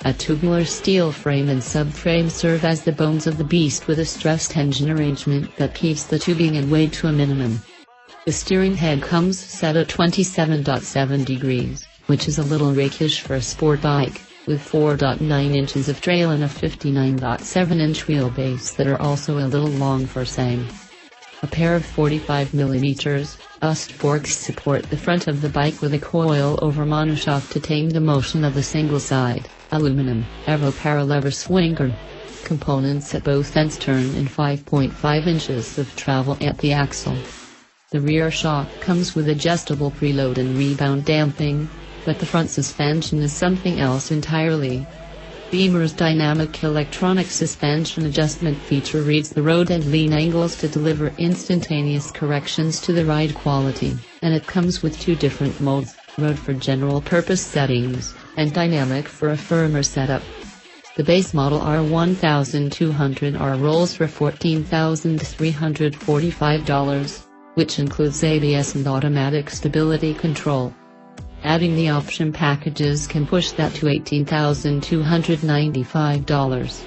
A tubular steel frame and subframe serve as the bones of the beast, with a stressed engine arrangement that keeps the tubing and weight to a minimum. The steering head comes set at 27.7 degrees, which is a little rakish for a sport bike, with 4.9 inches of trail and a 59.7-inch wheelbase that are also a little long for tame. A pair of 45mm UST forks support the front of the bike, with a coil-over monoshock to tame the motion of the single-side, aluminum, aero paralever swingarm. Components at both ends turn in 5.5 inches of travel at the axle. The rear shock comes with adjustable preload and rebound damping, but the front suspension is something else entirely. Beemer's dynamic electronic suspension adjustment feature reads the road and lean angles to deliver instantaneous corrections to the ride quality, and it comes with two different modes: road for general purpose settings, and dynamic for a firmer setup. The base model R1200R rolls for $14,345, which includes ABS and automatic stability control. Adding the option packages can push that to $18,295.